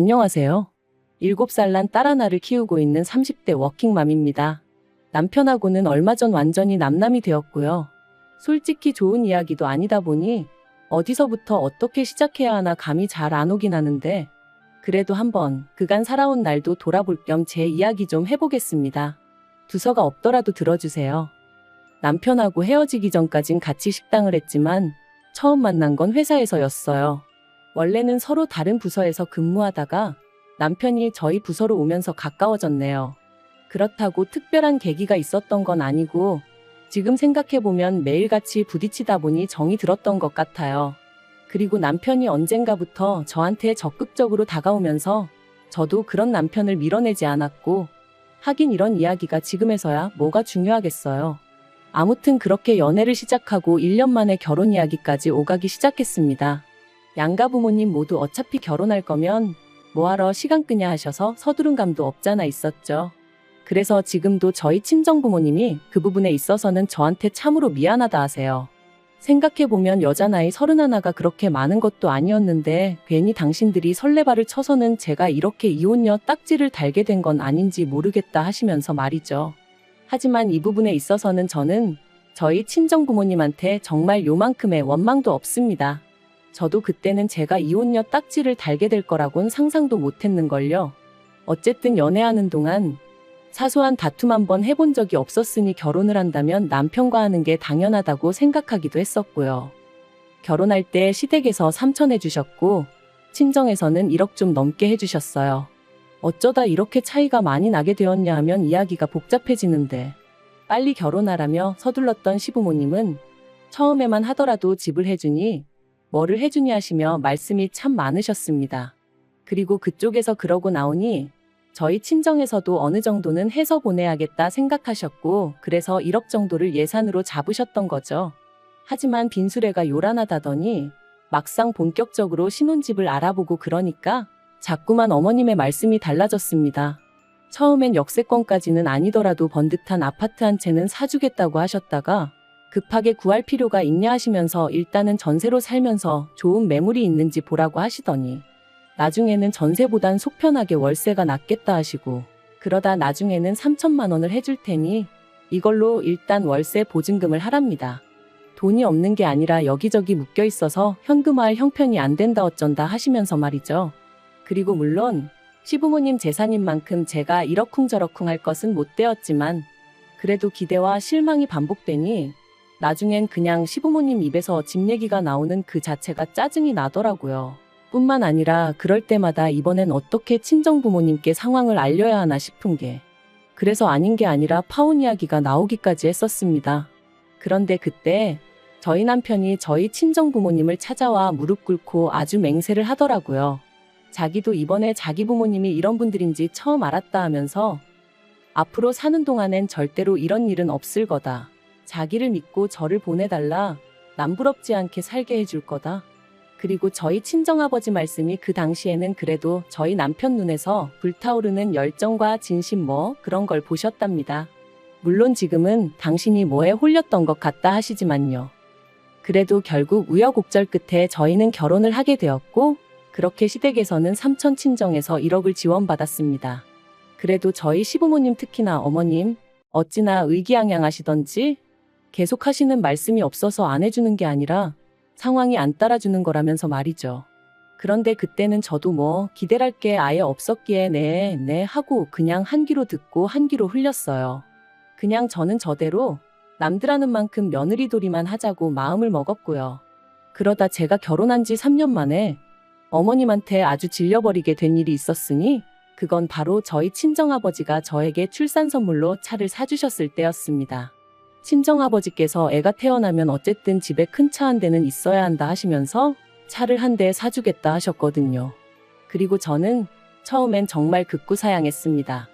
안녕하세요. 7살 난 딸 하나를 키우고 있는 30대 워킹맘입니다. 남편하고는 얼마 전 완전히 남남이 되었고요. 솔직히 좋은 이야기도 아니다 보니 어디서부터 어떻게 시작해야 하나 감이 잘 안 오긴 하는데 그래도 한번 그간 살아온 날도 돌아볼 겸 제 이야기 좀 해보겠습니다. 두서가 없더라도 들어주세요. 남편하고 헤어지기 전까진 같이 식당을 했지만 처음 만난 건 회사에서였어요. 원래는 서로 다른 부서에서 근무하다가 남편이 저희 부서로 오면서 가까워졌네요. 그렇다고 특별한 계기가 있었던 건 아니고 지금 생각해보면 매일같이 부딪히다 보니 정이 들었던 것 같아요. 그리고 남편이 언젠가부터 저한테 적극적으로 다가오면서 저도 그런 남편을 밀어내지 않았고 하긴 이런 이야기가 지금에서야 뭐가 중요하겠어요. 아무튼 그렇게 연애를 시작하고 1년 만에 결혼 이야기까지 오가기 시작했습니다. 양가 부모님 모두 어차피 결혼할 거면 뭐하러 시간 끄냐 하셔서 서두른 감도 없잖아 있었죠. 그래서 지금도 저희 친정 부모님이 그 부분에 있어서는 저한테 참으로 미안하다 하세요. 생각해보면 여자 나이 31가 그렇게 많은 것도 아니었는데 괜히 당신들이 설레발을 쳐서는 제가 이렇게 이혼녀 딱지를 달게 된 건 아닌지 모르겠다 하시면서 말이죠. 하지만 이 부분에 있어서는 저는 저희 친정 부모님한테 정말 요만큼의 원망도 없습니다. 저도 그때는 제가 이혼녀 딱지를 달게 될 거라곤 상상도 못했는걸요. 어쨌든 연애하는 동안 사소한 다툼 한번 해본 적이 없었으니 결혼을 한다면 남편과 하는 게 당연하다고 생각하기도 했었고요. 결혼할 때 시댁에서 3천 해주셨고 친정에서는 1억 좀 넘게 해주셨어요. 어쩌다 이렇게 차이가 많이 나게 되었냐 하면 이야기가 복잡해지는데 빨리 결혼하라며 서둘렀던 시부모님은 처음에만 하더라도 집을 해주니 뭐를 해주니 하시며 말씀이 참 많으셨습니다. 그리고 그쪽에서 그러고 나오니 저희 친정에서도 어느 정도는 해서 보내야겠다 생각하셨고 그래서 1억 정도를 예산으로 잡으셨던 거죠. 하지만 빈수레가 요란하다더니 막상 본격적으로 신혼집을 알아보고 그러니까 자꾸만 어머님의 말씀이 달라졌습니다. 처음엔 역세권까지는 아니더라도 번듯한 아파트 한 채는 사주겠다고 하셨다가 급하게 구할 필요가 있냐 하시면서 일단은 전세로 살면서 좋은 매물이 있는지 보라고 하시더니 나중에는 전세보단 속편하게 월세가 낫겠다 하시고 그러다 나중에는 3천만 원을 해줄 테니 이걸로 일단 월세 보증금을 하랍니다. 돈이 없는 게 아니라 여기저기 묶여 있어서 현금화할 형편이 안 된다 어쩐다 하시면서 말이죠. 그리고 물론 시부모님 재산인 만큼 제가 이러쿵저러쿵 할 것은 못 되었지만 그래도 기대와 실망이 반복되니 나중엔 그냥 시부모님 입에서 집 얘기가 나오는 그 자체가 짜증이 나더라고요. 뿐만 아니라 그럴 때마다 이번엔 어떻게 친정부모님께 상황을 알려야 하나 싶은 게 그래서 아닌 게 아니라 파혼 이야기가 나오기까지 했었습니다. 그런데 그때 저희 남편이 저희 친정부모님을 찾아와 무릎 꿇고 아주 맹세를 하더라고요. 자기도 이번에 자기 부모님이 이런 분들인지 처음 알았다 하면서 앞으로 사는 동안엔 절대로 이런 일은 없을 거다. 자기를 믿고 저를 보내달라. 남부럽지 않게 살게 해줄 거다. 그리고 저희 친정아버지 말씀이 그 당시에는 그래도 저희 남편 눈에서 불타오르는 열정과 진심 그런 걸 보셨답니다. 물론 지금은 당신이 뭐에 홀렸던 것 같다 하시지만요. 그래도 결국 우여곡절 끝에 저희는 결혼을 하게 되었고 그렇게 시댁에서는 삼촌 친정에서 1억을 지원받았습니다. 그래도 저희 시부모님 특히나 어머님 어찌나 의기양양하시던지 계속 하시는 말씀이 없어서 안 해주는 게 아니라 상황이 안 따라주는 거라면서 말이죠. 그런데 그때는 저도 기대할 게 아예 없었기에 네 하고 그냥 한 귀로 듣고 한 귀로 흘렸어요. 그냥 저는 저대로 남들 하는 만큼 며느리돌이만 하자고 마음을 먹었고요. 그러다 제가 결혼한 지 3년 만에 어머님한테 아주 질려버리게 된 일이 있었으니 그건 바로 저희 친정아버지가 저에게 출산 선물로 차를 사주셨을 때였습니다. 친정아버지께서 애가 태어나면 어쨌든 집에 큰 차 한 대는 있어야 한다 하시면서 차를 한 대 사주겠다 하셨거든요. 그리고 저는 처음엔 정말 극구사양했습니다.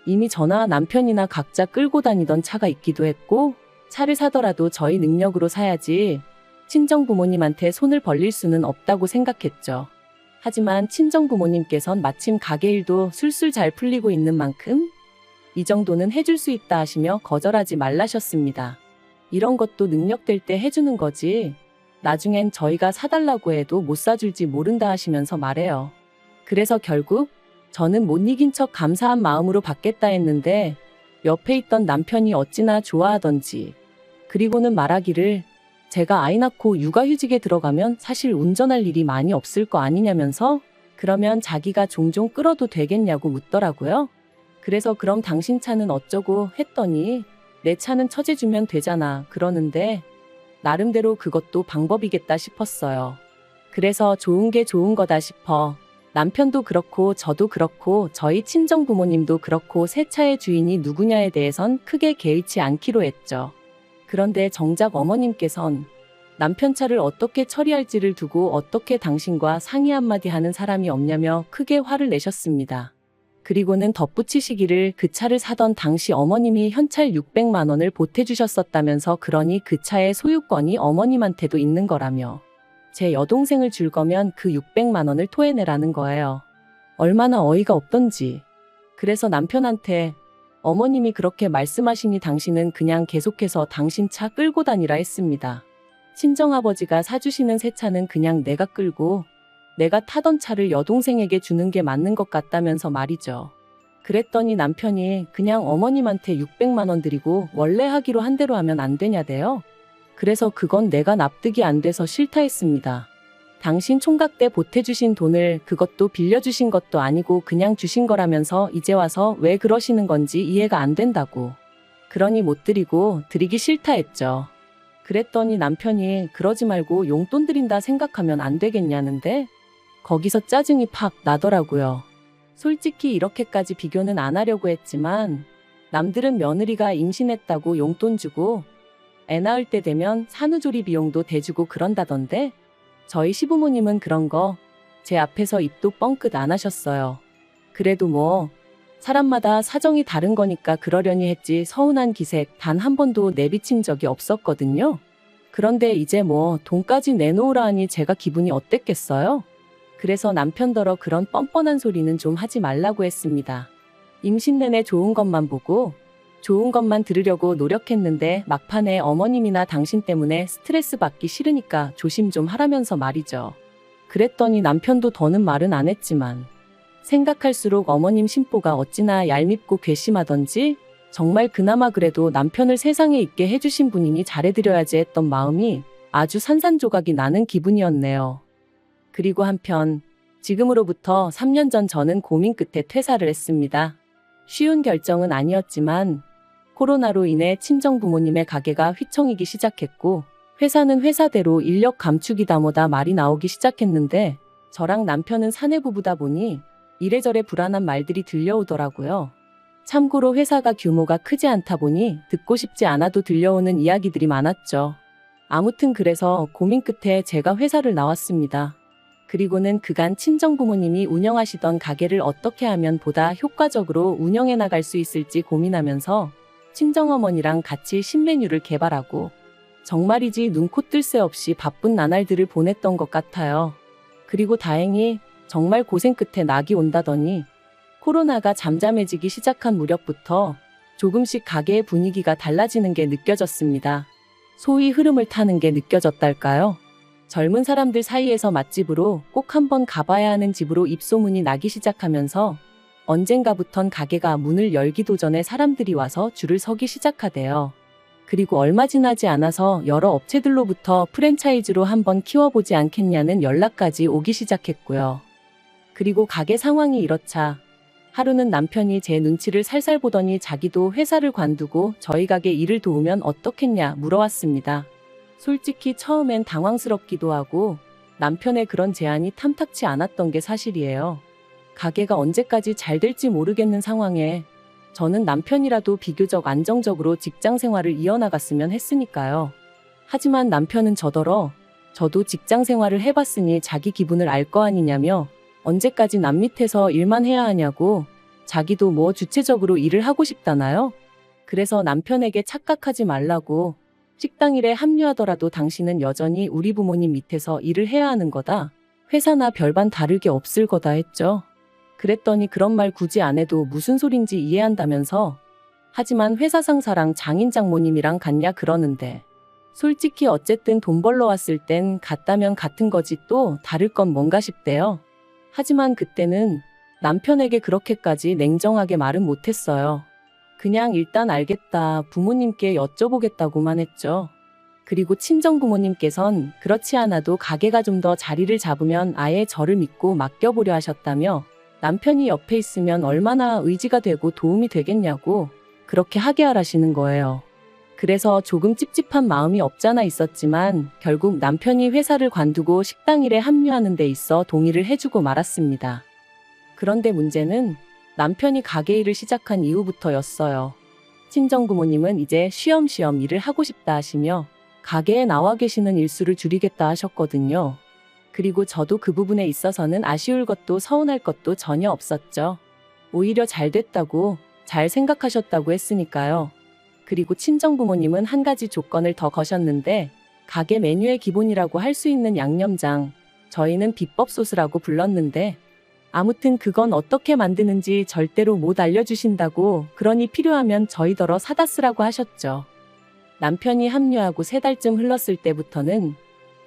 이미 저나 남편이나 각자 끌고 다니던 차가 있기도 했고 차를 사더라도 저희 능력으로 사야지 친정 부모님한테 손을 벌릴 수는 없다고 생각했죠. 하지만 친정 부모님께선 마침 가게 일도 술술 잘 풀리고 있는 만큼 이 정도는 해줄 수 있다 하시며 거절하지 말라셨습니다. 이런 것도 능력될 때 해주는 거지 나중엔 저희가 사달라고 해도 못 사줄지 모른다 하시면서 말해요. 그래서 결국 저는 못 이긴 척 감사한 마음으로 받겠다 했는데 옆에 있던 남편이 어찌나 좋아하던지 그리고는 말하기를 제가 아이 낳고 육아휴직에 들어가면 사실 운전할 일이 많이 없을 거 아니냐면서 그러면 자기가 종종 끌어도 되겠냐고 묻더라고요. 그래서 그럼 당신 차는 어쩌고 했더니 내 차는 처제주면 되잖아 그러는데 나름대로 그것도 방법이겠다 싶었어요. 그래서 좋은 게 좋은 거다 싶어 남편도 그렇고 저도 그렇고 저희 친정 부모님도 그렇고 새 차의 주인이 누구냐에 대해선 크게 개의치 않기로 했죠. 그런데 정작 어머님께선 남편 차를 어떻게 처리할지를 두고 어떻게 당신과 상의 한마디 하는 사람이 없냐며 크게 화를 내셨습니다. 그리고는 덧붙이시기를 그 차를 사던 당시 어머님이 현찰 600만 원을 보태주셨었다면서 그러니 그 차의 소유권이 어머님한테도 있는 거라며 제 여동생을 줄 거면 그 600만 원을 토해내라는 거예요. 얼마나 어이가 없던지. 그래서 남편한테 어머님이 그렇게 말씀하시니 당신은 그냥 계속해서 당신 차 끌고 다니라 했습니다. 친정아버지가 사주시는 새 차는 그냥 내가 끌고 내가 타던 차를 여동생에게 주는 게 맞는 것 같다면서 말이죠. 그랬더니 남편이 그냥 어머님한테 600만 원 드리고 원래 하기로 한 대로 하면 안 되냐대요. 그래서 그건 내가 납득이 안 돼서 싫다 했습니다. 당신 총각 때 보태주신 돈을 그것도 빌려주신 것도 아니고 그냥 주신 거라면서 이제 와서 왜 그러시는 건지 이해가 안 된다고. 그러니 못 드리고 드리기 싫다 했죠. 그랬더니 남편이 그러지 말고 용돈 드린다 생각하면 안 되겠냐는데 거기서 짜증이 팍 나더라고요. 솔직히 이렇게까지 비교는 안 하려고 했지만 남들은 며느리가 임신했다고 용돈 주고 애 낳을 때 되면 산후조리 비용도 대주고 그런다던데 저희 시부모님은 그런 거 제 앞에서 입도 뻥끗 안 하셨어요. 그래도 뭐 사람마다 사정이 다른 거니까 그러려니 했지 서운한 기색 단 한 번도 내비친 적이 없었거든요. 그런데 이제 뭐 돈까지 내놓으라 하니 제가 기분이 어땠겠어요? 그래서 남편더러 그런 뻔뻔한 소리는 좀 하지 말라고 했습니다. 임신 내내 좋은 것만 보고 좋은 것만 들으려고 노력했는데 막판에 어머님이나 당신 때문에 스트레스 받기 싫으니까 조심 좀 하라면서 말이죠. 그랬더니 남편도 더는 말은 안 했지만 생각할수록 어머님 심보가 어찌나 얄밉고 괘씸하던지 정말 그나마 그래도 남편을 세상에 있게 해주신 분이니 잘해드려야지 했던 마음이 아주 산산조각이 나는 기분이었네요. 그리고 한편 지금으로부터 3년 전 저는 고민 끝에 퇴사를 했습니다. 쉬운 결정은 아니었지만 코로나로 인해 친정 부모님의 가게가 휘청이기 시작했고 회사는 회사대로 인력 감축이다 뭐다 말이 나오기 시작했는데 저랑 남편은 사내부부다 보니 이래저래 불안한 말들이 들려오더라고요. 참고로 회사가 규모가 크지 않다 보니 듣고 싶지 않아도 들려오는 이야기들이 많았죠. 아무튼 그래서 고민 끝에 제가 회사를 나왔습니다. 그리고는 그간 친정 부모님이 운영하시던 가게를 어떻게 하면 보다 효과적으로 운영해 나갈 수 있을지 고민하면서 친정어머니랑 같이 신메뉴를 개발하고 정말이지 눈코 뜰 새 없이 바쁜 나날들을 보냈던 것 같아요. 그리고 다행히 정말 고생 끝에 낙이 온다더니 코로나가 잠잠해지기 시작한 무렵부터 조금씩 가게의 분위기가 달라지는 게 느껴졌습니다. 소위 흐름을 타는 게 느껴졌달까요? 젊은 사람들 사이에서 맛집으로 꼭 한번 가봐야 하는 집으로 입소문이 나기 시작하면서 언젠가부턴 가게가 문을 열기도 전에 사람들이 와서 줄을 서기 시작하대요. 그리고 얼마 지나지 않아서 여러 업체들로부터 프랜차이즈로 한번 키워보지 않겠냐는 연락까지 오기 시작했고요. 그리고 가게 상황이 이렇자 하루는 남편이 제 눈치를 살살 보더니 자기도 회사를 관두고 저희 가게 일을 도우면 어떻겠냐 물어왔습니다. 솔직히 처음엔 당황스럽기도 하고 남편의 그런 제안이 탐탁치 않았던 게 사실이에요. 가게가 언제까지 잘 될지 모르겠는 상황에 저는 남편이라도 비교적 안정적으로 직장 생활을 이어나갔으면 했으니까요. 하지만 남편은 저더러 저도 직장 생활을 해봤으니 자기 기분을 알 거 아니냐며 언제까지 남 밑에서 일만 해야 하냐고 자기도 뭐 주체적으로 일을 하고 싶다나요? 그래서 남편에게 착각하지 말라고 식당 일에 합류하더라도 당신은 여전히 우리 부모님 밑에서 일을 해야 하는 거다. 회사나 별반 다를 게 없을 거다 했죠. 그랬더니 그런 말 굳이 안 해도 무슨 소린지 이해한다면서 하지만 회사 상사랑 장인 장모님이랑 같냐 그러는데 솔직히 어쨌든 돈 벌러 왔을 땐 같다면 같은 거지 또 다를 건 뭔가 싶대요. 하지만 그때는 남편에게 그렇게까지 냉정하게 말은 못했어요. 그냥 일단 알겠다, 부모님께 여쭤보겠다고만 했죠. 그리고 친정부모님께선 그렇지 않아도 가게가 좀 더 자리를 잡으면 아예 저를 믿고 맡겨보려 하셨다며 남편이 옆에 있으면 얼마나 의지가 되고 도움이 되겠냐고 그렇게 하게 하라시는 거예요. 그래서 조금 찝찝한 마음이 없잖아 있었지만 결국 남편이 회사를 관두고 식당 일에 합류하는 데 있어 동의를 해주고 말았습니다. 그런데 문제는 남편이 가게 일을 시작한 이후부터였어요. 친정부모님은 이제 쉬엄쉬엄 일을 하고 싶다 하시며 가게에 나와 계시는 일수를 줄이겠다 하셨거든요. 그리고 저도 그 부분에 있어서는 아쉬울 것도 서운할 것도 전혀 없었죠. 오히려 잘 됐다고, 잘 생각하셨다고 했으니까요. 그리고 친정부모님은 한 가지 조건을 더 거셨는데 가게 메뉴의 기본이라고 할 수 있는 양념장, 저희는 비법 소스라고 불렀는데 아무튼 그건 어떻게 만드는지 절대로 못 알려주신다고, 그러니 필요하면 저희더러 사다 쓰라고 하셨죠. 남편이 합류하고 3달쯤 흘렀을 때부터는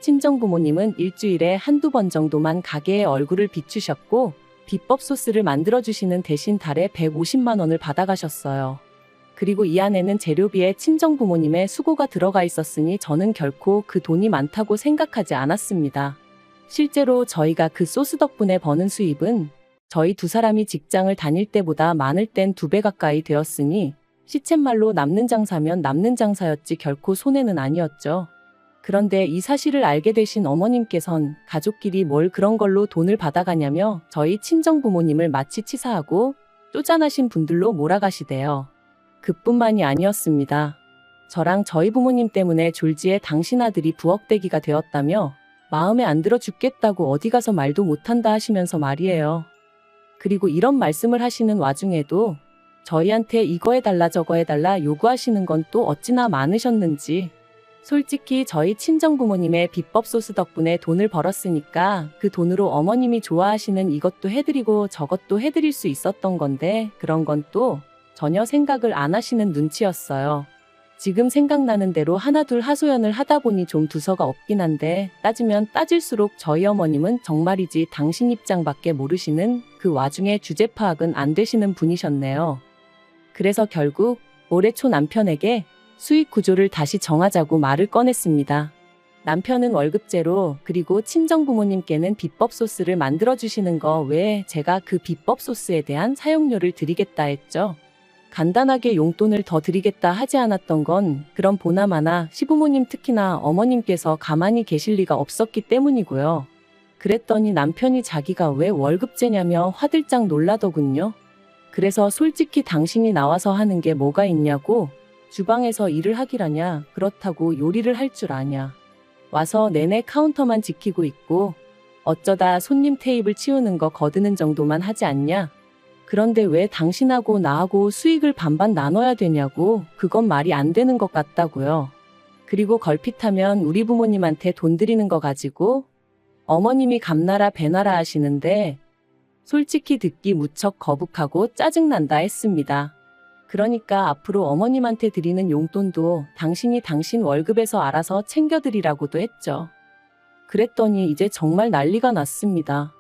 친정부모님은 일주일에 한두 번 정도만 가게에 얼굴을 비추셨고 비법 소스를 만들어주시는 대신 달에 150만 원을 받아가셨어요. 그리고 이 안에는 재료비에 친정부모님의 수고가 들어가 있었으니 저는 결코 그 돈이 많다고 생각하지 않았습니다. 실제로 저희가 그 소스 덕분에 버는 수입은 저희 두 사람이 직장을 다닐 때보다 많을 땐 2배 가까이 되었으니 시쳇말로 남는 장사면 남는 장사였지 결코 손해는 아니었죠. 그런데 이 사실을 알게 되신 어머님께선 가족끼리 뭘 그런 걸로 돈을 받아가냐며 저희 친정부모님을 마치 치사하고 쪼잔하신 분들로 몰아가시대요. 그뿐만이 아니었습니다. 저랑 저희 부모님 때문에 졸지에 당신 아들이 부엌대기가 되었다며 마음에 안 들어 죽겠다고 어디 가서 말도 못한다 하시면서 말이에요. 그리고 이런 말씀을 하시는 와중에도 저희한테 이거 해달라 저거 해달라 요구하시는 건 또 어찌나 많으셨는지. 솔직히 저희 친정부모님의 비법 소스 덕분에 돈을 벌었으니까 그 돈으로 어머님이 좋아하시는 이것도 해드리고 저것도 해드릴 수 있었던 건데 그런 건 또 전혀 생각을 안 하시는 눈치였어요. 지금 생각나는 대로 하나둘 하소연을 하다 보니 좀 두서가 없긴 한데 따지면 따질수록 저희 어머님은 정말이지 당신 입장밖에 모르시는, 그 와중에 주제 파악은 안 되시는 분이셨네요. 그래서 결국 올해 초 남편에게 수익 구조를 다시 정하자고 말을 꺼냈습니다. 남편은 월급제로, 그리고 친정부모님께는 비법 소스를 만들어주시는 거 외에 제가 그 비법 소스에 대한 사용료를 드리겠다 했죠. 간단하게 용돈을 더 드리겠다 하지 않았던 건 그런 보나마나 시부모님 특히나 어머님께서 가만히 계실 리가 없었기 때문이고요. 그랬더니 남편이 자기가 왜 월급제냐며 화들짝 놀라더군요. 그래서 솔직히 당신이 나와서 하는 게 뭐가 있냐고, 주방에서 일을 하기라냐, 그렇다고 요리를 할 줄 아냐, 와서 내내 카운터만 지키고 있고 어쩌다 손님 테이블 치우는 거 거드는 정도만 하지 않냐, 그런데 왜 당신하고 나하고 수익을 반반 나눠야 되냐고, 그건 말이 안 되는 것 같다고요. 그리고 걸핏하면 우리 부모님한테 돈 드리는 거 가지고 어머님이 감나라 배나라 하시는데 솔직히 듣기 무척 거북하고 짜증난다 했습니다. 그러니까 앞으로 어머님한테 드리는 용돈도 당신이 당신 월급에서 알아서 챙겨드리라고도 했죠. 그랬더니 이제 정말 난리가 났습니다.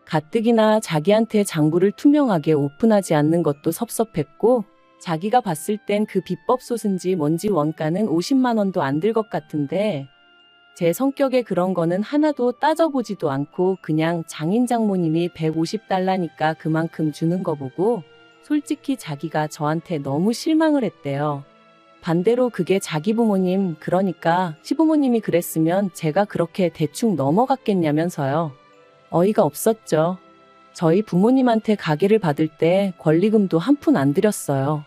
가뜩이나 자기한테 장부를 투명하게 오픈하지 않는 것도 섭섭했고 자기가 봤을 땐 그 비법 소스인지 뭔지 원가는 50만 원도 안 들 것 같은데 제 성격에 그런 거는 하나도 따져보지도 않고 그냥 장인 장모님이 150달러니까 그만큼 주는 거 보고 솔직히 자기가 저한테 너무 실망을 했대요. 반대로 그게 자기 부모님, 그러니까 시부모님이 그랬으면 제가 그렇게 대충 넘어갔겠냐면서요. 어이가 없었죠. 저희 부모님한테 가게를 받을 때 권리금도 한 푼 안 드렸어요.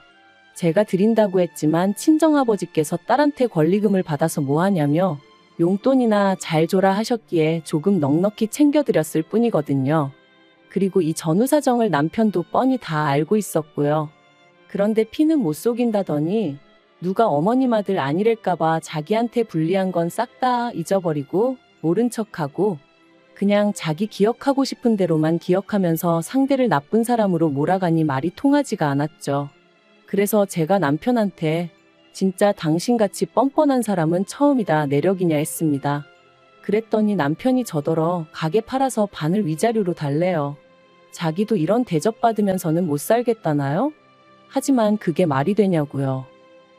제가 드린다고 했지만 친정아버지께서 딸한테 권리금을 받아서 뭐하냐며 용돈이나 잘 줘라 하셨기에 조금 넉넉히 챙겨드렸을 뿐이거든요. 그리고 이 전후 사정을 남편도 뻔히 다 알고 있었고요. 그런데 피는 못 속인다더니 누가 어머님 아들 아니랄까봐 자기한테 불리한 건 싹 다 잊어버리고 모른 척하고 그냥 자기 기억하고 싶은 대로만 기억하면서 상대를 나쁜 사람으로 몰아가니 말이 통하지가 않았죠. 그래서 제가 남편한테 진짜 당신같이 뻔뻔한 사람은 처음이다 내력이냐 했습니다. 그랬더니 남편이 저더러 가게 팔아서 반을 위자료로 달래요. 자기도 이런 대접받으면서는 못 살겠다나요? 하지만 그게 말이 되냐고요.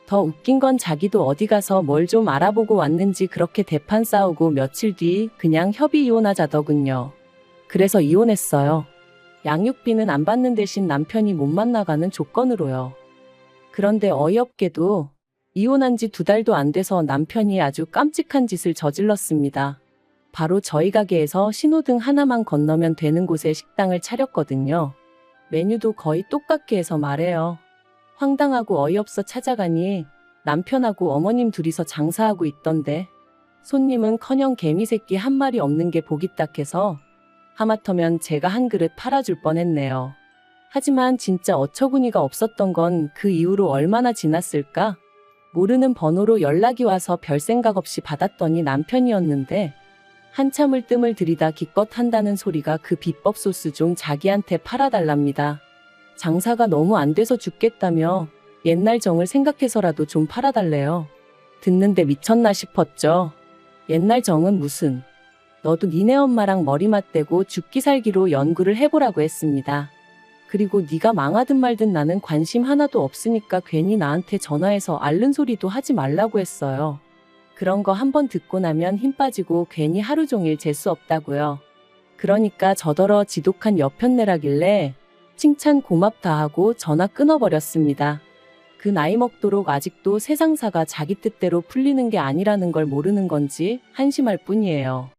더 웃긴 건 자기도 어디 가서 뭘 좀 알아보고 왔는지 그렇게 대판 싸우고 며칠 뒤 그냥 협의 이혼하자더군요. 그래서 이혼했어요. 양육비는 안 받는 대신 남편이 못 만나가는 조건으로요. 그런데 어이없게도 이혼한 지 2달도 안 돼서 남편이 아주 깜찍한 짓을 저질렀습니다. 바로 저희 가게에서 신호등 하나만 건너면 되는 곳에 식당을 차렸거든요. 메뉴도 거의 똑같게 해서 말해요. 황당하고 어이없어 찾아가니 남편하고 어머님 둘이서 장사하고 있던데 손님은커녕 개미새끼 한 마리 없는 게 보기 딱해서 하마터면 제가 한 그릇 팔아줄 뻔했네요. 하지만 진짜 어처구니가 없었던 건 그 이후로 얼마나 지났을까? 모르는 번호로 연락이 와서 별 생각 없이 받았더니 남편이었는데 한참을 뜸을 들이다 기껏 한다는 소리가 그 비법 소스 좀 자기한테 팔아달랍니다. 장사가 너무 안 돼서 죽겠다며 옛날 정을 생각해서라도 좀 팔아달래요. 듣는데 미쳤나 싶었죠. 옛날 정은 무슨. 너도 니네 엄마랑 머리 맞대고 죽기 살기로 연구를 해보라고 했습니다. 그리고 네가 망하든 말든 나는 관심 하나도 없으니까 괜히 나한테 전화해서 앓는 소리도 하지 말라고 했어요. 그런 거 한번 듣고 나면 힘 빠지고 괜히 하루 종일 재수 없다고요. 그러니까 저더러 지독한 여편내라길래 칭찬 고맙다 하고 전화 끊어버렸습니다. 그 나이 먹도록 아직도 세상사가 자기 뜻대로 풀리는 게 아니라는 걸 모르는 건지 한심할 뿐이에요.